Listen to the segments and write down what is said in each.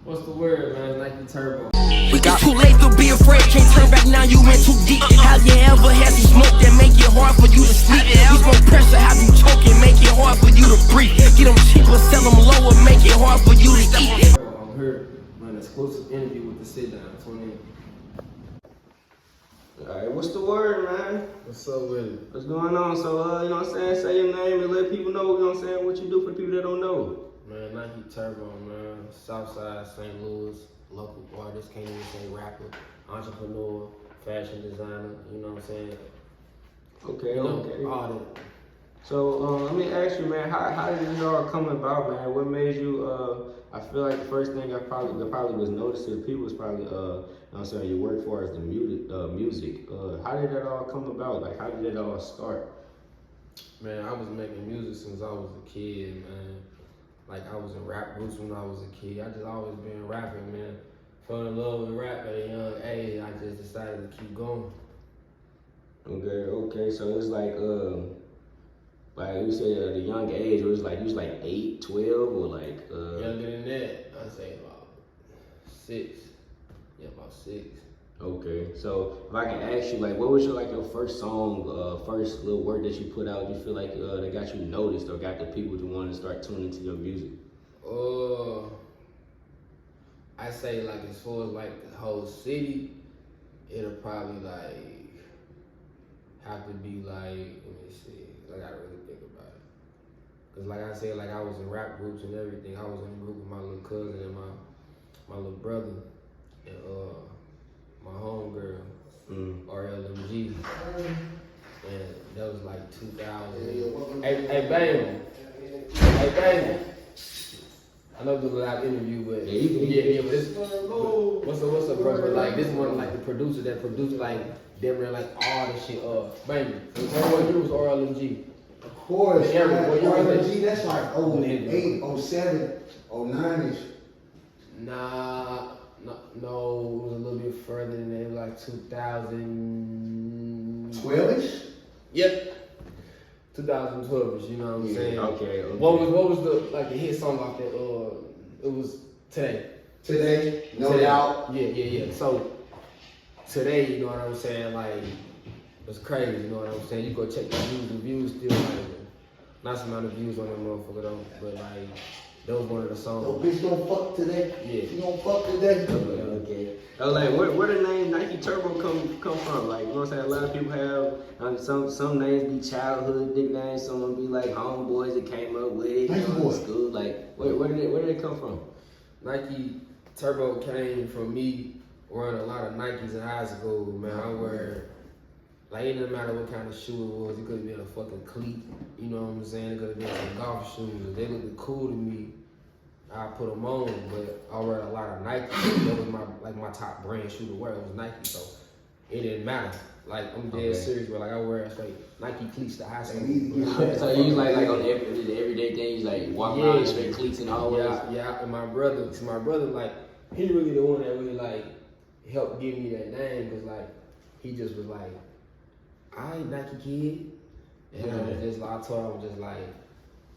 What's the word, man? Nikeeturbo. It's too late to be afraid, can't turn back now, you went too deep. Have you ever had some smoke that make it hard for you to sleep? You smoke pressure, have you choking, make it hard for you to breathe. Get them cheaper, sell them lower, make it hard for you to eat. I'm here on an exclusive interview with the sit down. Tune in. Alright, what's the word, man? What's up with it? What's going on? So, you know what I'm saying? Say your name and let people know, you know what I'm saying, what you do for the people that don't know. Man, Nikeeturbo, man. Southside, St. Louis, local artist, can't even say rapper, entrepreneur, fashion designer, you know what I'm saying? Okay, You know, okay. all that. So, let me ask you, man, how did this all come about, man? What made you, I feel like the first thing that probably was noticed to the people was probably, you know what I'm saying, your work for as the music. How did that all come about? Like, how did it all start? Man, I was making music since I was a kid, man. Like, I was in rap groups when I was a kid. I just always been rapping, man. Fell in love with rap at a young age. I just decided to keep going. Okay. So it's like you said at a young age, it was like, you was like 8, 12, or like, Younger than that, I'd say about 6. Yeah, about 6. Okay, so if I can ask you, like, what was your first song, first little work that you put out? You feel like that got you noticed or got the people to want to start tuning to your music? I say like as far as like the whole city, it'll probably like have to be like, let me see, I gotta really think about it. Cause like I said, like I was in rap groups and everything. I was in a group with my little cousin and my little brother and my homegirl, RLMG, and that was like 2000. Hey, baby. I know this is a live interview, but yeah, but this, what's up, bro? But like this one, like the producer that produced like them, like all the shit. Baby, what year was RLMG? Of course, Yeah, what year was RLG, that's like 08, 07, 09-ish. Nah, no, it was a little bit further than that. It was like 2000. 12-ish? Yep. 2012, you know what I'm saying? Okay. What was the hit song off that? It was Today. Today, no Today. doubt. Yeah. So Today, you know what I'm saying? Like it's crazy, you know what I'm saying? You go check the views still like not some amount of views on that motherfucker though, but like that was one of the songs. No bitch don't fuck today. Yeah. You don't fuck today. Okay. Like, where the name Nikeeturbo come from? Like, you know what I'm saying? A lot of people have some names be childhood nicknames. Some will be like homeboys that came up with it. Nike boy. School. Like, where did it come from? Nikeeturbo came from me wearing a lot of Nikes in high school, man. I wear, like, it didn't matter what kind of shoe it was. It could have been a fucking cleat, you know what I'm saying? It could have been some golf shoes. If they looked cool to me, I put them on, but I wear a lot of Nike. That was my top brand shoe to wear. It was Nike, so it didn't matter. Like, I'm dead serious, but like I wear straight Nike cleats to high school. So you like on the everyday things, like walk around in straight cleats and all that? Yeah, and my brother, like, he really the one that really like helped give me that name, cause like he just was like, I ain't Nike kid, and I was just like, I told him,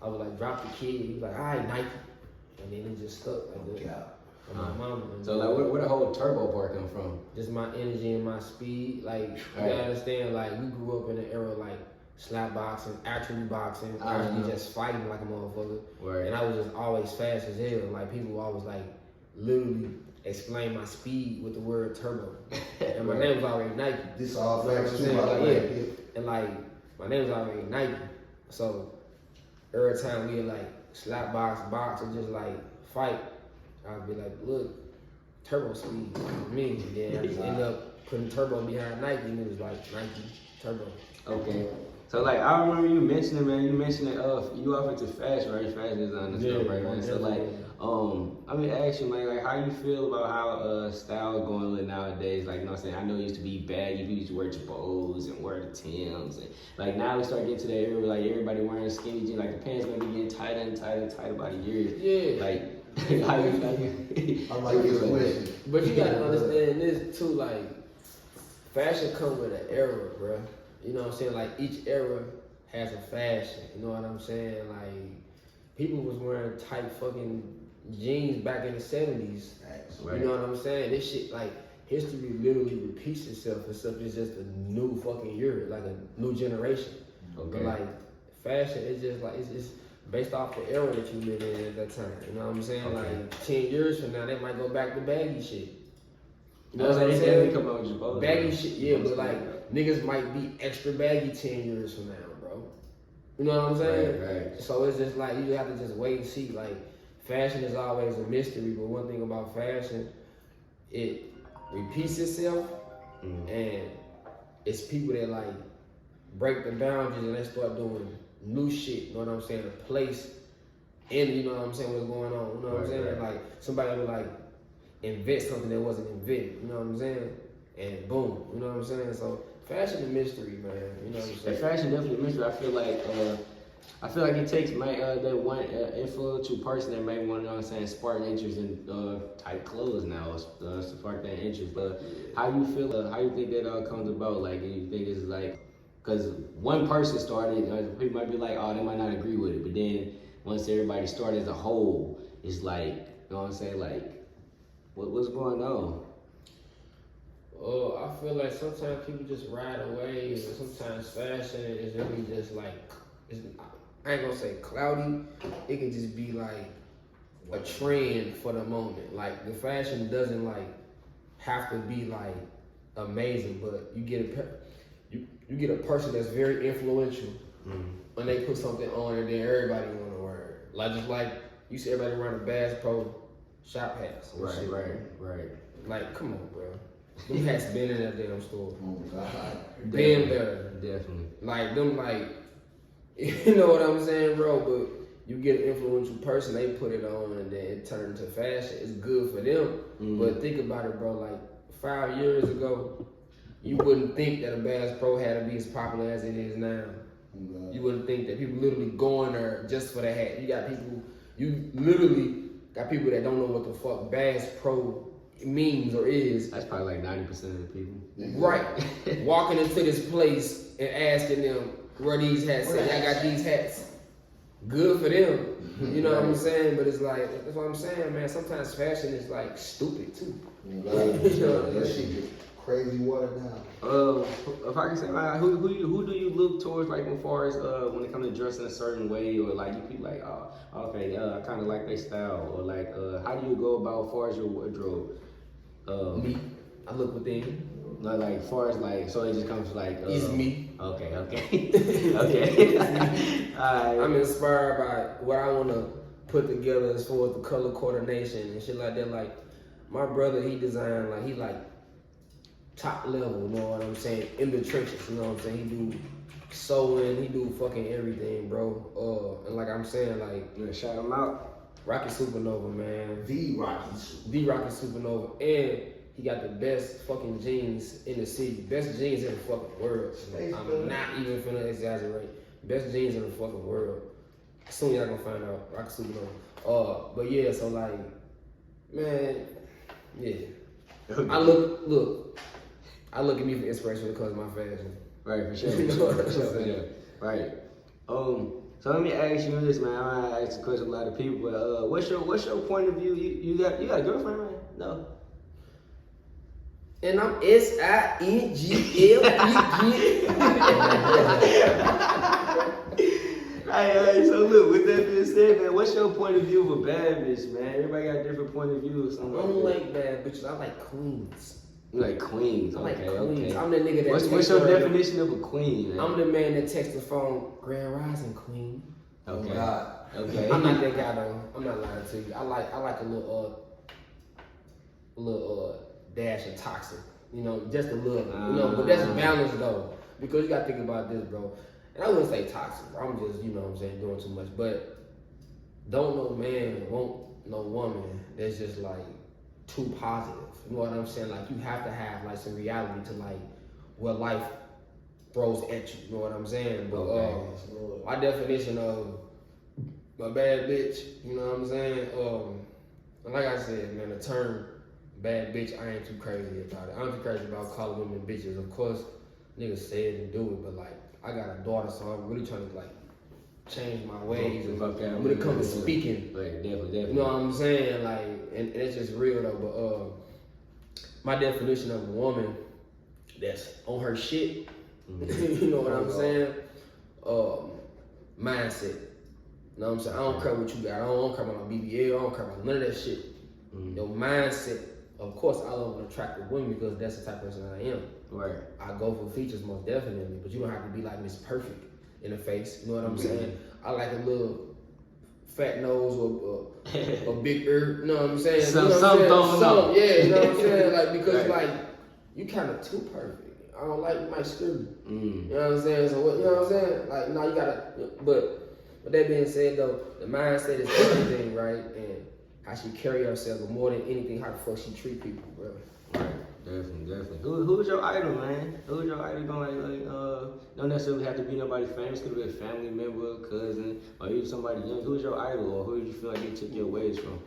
I was like drop the kid. He was like, I ain't Nike, and then it just stuck like that. And my mama. So like, where the whole turbo part come from? Just my energy and my speed. Like, you gotta understand, like, we grew up in an era like slap boxing, archery boxing, actually just fighting like a motherfucker. Right. And I was just always fast as hell. Like, people always like literally explain my speed with the word turbo. And my name was already Nike. This all You know what facts I'm too, saying? by the Like, way. and like, my name was already Nike. So every time we would like slap box or just like fight, I'd be like, look, turbo speed for me. And then I just ended up putting turbo behind Nike, and it was like Nikeeturbo. Okay. So like, I remember you mentioning, man, you off into fashion, right? Fashion design and stuff, right, man? So like, I mean, ask you, man, like, how you feel about how style is going nowadays? Like, you know what I'm saying? I know it used to be baggy, you used to wear Jabos and wear the Timbs, and like now we start getting to that era where like everybody wearing skinny jeans, like the pants gonna be getting tighter and tighter by the years. Yeah. Like, how you I like this question. But you gotta understand this too, like, fashion comes with an era, bro. You know what I'm saying? Like, each era has a fashion, you know what I'm saying? Like, people was wearing tight fucking jeans back in the 70s. Right. You know what I'm saying? This shit, like, history literally repeats itself, except it's just a new fucking year, like a new generation. Okay. But like, fashion is just like, it's just based off the era that you live in at that time. You know what I'm saying? Okay. Like, 10 years from now, they might go back to baggy shit. You know what I'm saying? Come out with your both. Baggy shit, yeah, but like, niggas might be extra baggy 10 years from now, bro. You know what I'm saying? Right. So it's just like, you have to just wait and see. Like, fashion is always a mystery, but one thing about fashion, it repeats itself, and it's people that like break the boundaries and they start doing new shit. You know what I'm saying? A place, and you know what I'm saying, what's going on. You know what I'm saying? Like somebody would like invent something that wasn't invented. You know what I'm saying? And boom. You know what I'm saying? So fashion a mystery, man. You know what I'm saying? Fashion definitely a mystery. I feel like it takes that one influential person that may want to spark interest in type clothes now, spark that interest. But how you feel? How you think that all comes about? Like, you think it's like, because one person started, people might be like, oh, they might not agree with it. But then once everybody started as a whole, it's like, you know what I'm saying? Like, what's going on? I feel like sometimes people just ride away, and sometimes fashion is really just like, I ain't gonna say cloudy, it can just be like a trend for the moment. Like, the fashion doesn't like have to be like amazing, but you get a person that's very influential when they put something on and then everybody wanna wear it. Like, just like you see everybody wearing a Bass Pro shop hats. Right. Like, come on, bro. Them hats been in that damn store. Oh God. Been there. Definitely. Like, them, like, you know what I'm saying, bro? But you get an influential person, they put it on, and then it turned to fashion. It's good for them. But think about it, bro. Like, 5 years ago, you wouldn't think that a Bass Pro had to be as popular as it is now. You wouldn't think that people literally going there just for the hat. You literally got people that don't know what the fuck Bass Pro means or is. That's probably like 90% of the people. Right. Walking into this place and asking them where these hats at. I got these hats. Good for them. You know what I'm saying? But it's like, that's what I'm saying, man. Sometimes fashion is like stupid too. That shit get crazy watered down. If I can say, who do you look towards, like, as far as when it comes to dressing a certain way, or like you feel like, oh, okay, I kind of like their style, or like, how do you go about as far as your wardrobe? Me, I look within. Like, far as like, so it just comes like, It's me. Okay. Okay. Alright. I'm inspired by what I want to put together as far as the color coordination and shit like that. Like, my brother, he designed, like, he like top level, you know what I'm saying, in the trenches, you know what I'm saying. He do sewing, he do fucking everything, bro. And like I'm saying, like, You gonna shout him out? Rocky Supernova, man. The Rocky Super. The Rocky Supernova, and he got the best fucking jeans in the city, best jeans in the fucking world. I'm not even finna exaggerate. Best jeans in the fucking world. Soon y'all gonna find out. Rocky Supernova. But yeah, so like, man, yeah. I look at me for inspiration because of my fashion. Right, for sure. You know what I'm saying? Yeah. Right. So let me ask you this, man. I might ask a question a lot of people, but what's your point of view? You got a girlfriend, right? No. And I'm SINGLE. Hey, so look, with that being said, man, what's your point of view of a bad bitch, man? Everybody got a different point of view or I something don't like like bad bitches. I like queens. You like queens, I like okay, queens. okay. I'm the nigga that What's texts your her- definition of a queen, man? I'm the man that texts the phone, Grand Rising Queen. Okay. Oh God. Okay. I'm not that guy though. I'm not lying to you. I like a little dash of toxic. You know, just a little. But that's balanced though. Because you gotta think about this, bro. And I wouldn't say toxic, bro. I'm just, you know what I'm saying, doing too much. But don't no man want no woman that's just like too positive. You know what I'm saying? Like, you have to have like some reality to like what life throws at you. You know what I'm saying? But my definition of a bad bitch, you know what I'm saying? Like I said, man, the term bad bitch, I ain't too crazy about it. I'm too crazy about calling women bitches. Of course, niggas say it and do it, but like, I got a daughter, so I'm really trying to like change my ways when it comes to speaking. Right, definitely. You know what I'm saying? Like, and it's just real though. But my definition of a woman that's on her shit, you know what I'm saying? Mindset. You know what I'm saying? I don't care what you got. I don't care about my BBL. I don't care about none of that shit. Your mindset. Of course, I love an attractive woman because that's the type of person I am. Right. I go for features most definitely, but you don't have to be like Miss Perfect in the face. You know what I'm saying? I like a little fat nose or a big ear. You know what I'm saying? Some you know what I'm saying? Some, yeah, you know what I'm saying? Like because right. like you kind of too perfect. I don't like my screw. You know what I'm saying? So what? You know what I'm saying? Like no, you gotta. But with that being said though, the mindset is everything, right? And how she carry herself, but more than anything, how the fuck she treat people, bro. Right. Definitely. Who's your idol, man? Who's your idol going don't necessarily have to be nobody famous. Could be a family member, a cousin, or even somebody young. Who's your idol, or who do you feel like you took your ways from?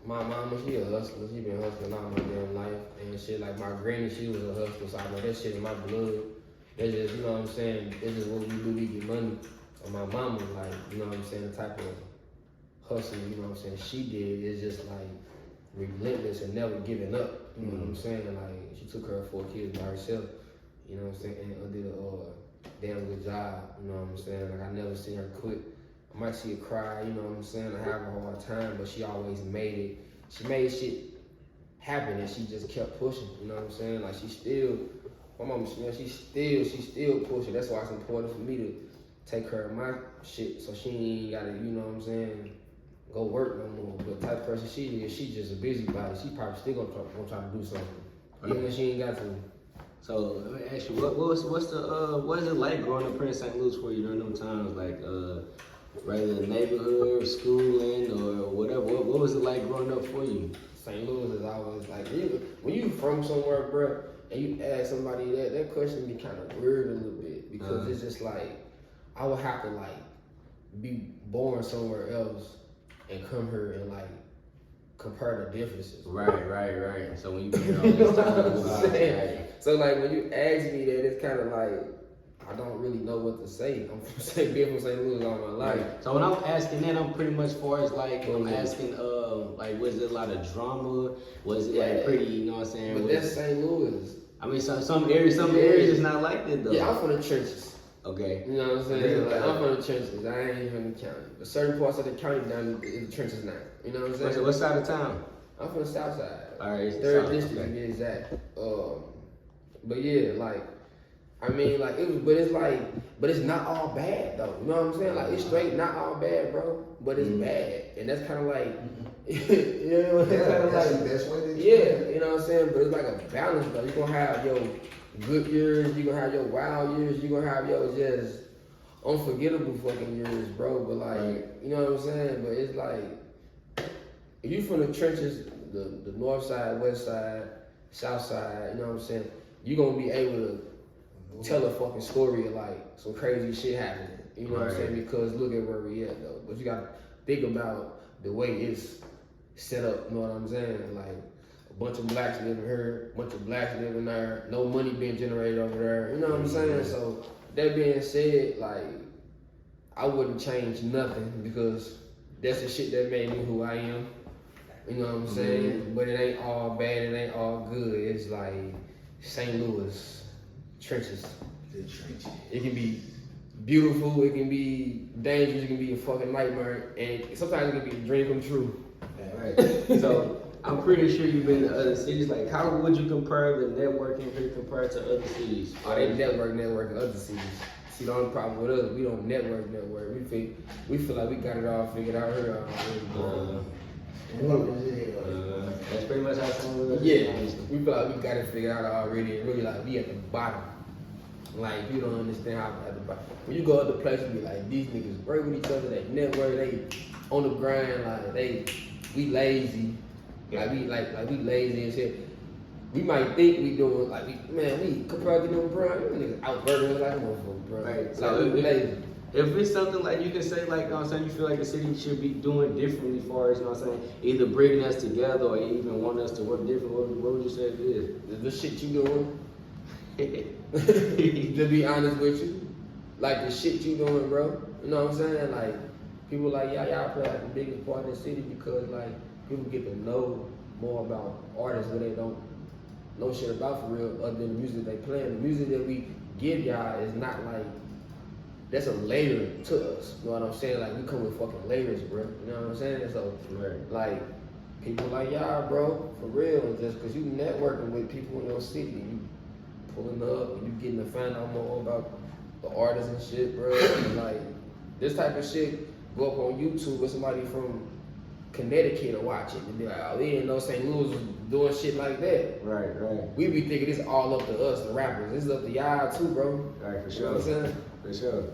My mama, she a hustler. She been hustling all my damn life and shit. Like my granny, she was a hustler, so I know that shit in my blood. That's just, you know what I'm saying? That's just what we do. We get money. And my mama, like, you know what I'm saying? The type of hustle, you know what I'm saying? She did is just like relentless and never giving up. You know what I'm saying? Like she took her 4 kids by herself. You know what I'm saying? And did a damn good job. You know what I'm saying? Like I never seen her quit. I might see her cry. You know what I'm saying? I have a hard time, but she always made it. She made shit happen, and she just kept pushing. You know what I'm saying? Like she still. My mama, she's still pushing. That's why it's important for me to take care of my shit, so she ain't gotta. You know what I'm saying? Go work no more. But the type of person she is, she just a busybody. She probably still gonna try to do something, even if she ain't got to. So let me ask you, what is it like growing up here in St. Louis for you during them times, like rather the neighborhood, schooling, or whatever? What was it like growing up for you? St. Louis is always like when you from somewhere, bro, and you ask somebody that question be kind of weird a little bit because it's just like I would have to like be born somewhere else and come here and like compare the differences. Right. So when you been all this time, so like when you ask me that, it's kind of like I don't really know what to say. I'm from St. Louis all my life. Right. So when I'm asking that, I'm pretty much far as like I'm asking, like was it a lot of drama? Was it like pretty? You know what I'm saying? But that's St. Louis. I mean, some areas is not like that though. Yeah, I'm from the trenches. Okay. You know what I'm saying? Like, I'm from the trenches. I ain't even in the county. But certain parts of the county down in the trenches now. You know what I'm saying? So what side of town? I'm from the south side. All right. Third district to be exact. But yeah, like, I mean, like, but it's not all bad though. You know what I'm saying? Like, it's straight not all bad, bro. But it's bad. And that's kind of like, you know, it's kind of like, that's what it is. yeah, you know what I'm saying? But it's like a balance though. You're going to have your good years, you're gonna have your wild years, you're gonna have your just unforgettable fucking years, bro. But like, you know what I'm saying? But it's like, if you from the trenches, the north side, west side, south side, you know what I'm saying? You're gonna be able to tell a fucking story of like some crazy shit happening. You know what I'm saying? Because look at where we at though. But you gotta think about the way it's set up, you know what I'm saying? Like, a bunch of blacks living here, a bunch of blacks living there, no money being generated over there. You know what I'm saying? So that being said, like I wouldn't change nothing because that's the shit that made me who I am. You know what I'm saying? But it ain't all bad, it ain't all good. It's like St. Louis trenches. The trenches. It can be beautiful, it can be dangerous, it can be a fucking nightmare, and sometimes it can be a dream come true. Right. So I'm pretty sure you've been to other cities. Like, how would you compare the networking here compared to other cities? Oh, they network in other cities. See, the only problem with us, we don't network. We feel like we got it all figured out here already. That's pretty much how some of us. Yeah, we feel like we got it figured out already, and really like we at the bottom. Like you don't understand how at the bottom. When you go other places, be like these niggas work with each other. They network. They on the grind. Like we lazy. Like we lazy and shit. We might think we doing like we compared to them, bro. You niggas outburden us like a motherfucker, bro. Right. So we lazy. If it's something like you can say, like, you know what I'm saying, you feel like the city should be doing differently as far as, you know what I'm saying, either bringing us together or even wanting us to work different, what would you say it is? The shit you doing. To be honest with you, like the shit you doing, bro. You know what I'm saying? Like people like y'all play like the biggest part in the city because like people get to know more about artists where they don't know shit about for real other than the music they play. The music that we give y'all is not like that's a layer to us. You know what I'm saying? Like we come with fucking layers, bro. You know what I'm saying? So like people like y'all, bro, for real, just cause you networking with people in your city, you pulling up and you getting to find out more about the artists and shit, bro. And like this type of shit go up on YouTube with somebody from Connecticut to watch it and be like, oh, we didn't know St. Louis was doing shit like that. Right. We be thinking it's all up to us, the rappers. It's up to y'all too, bro. Right, for You know what I'm sure. saying? For sure.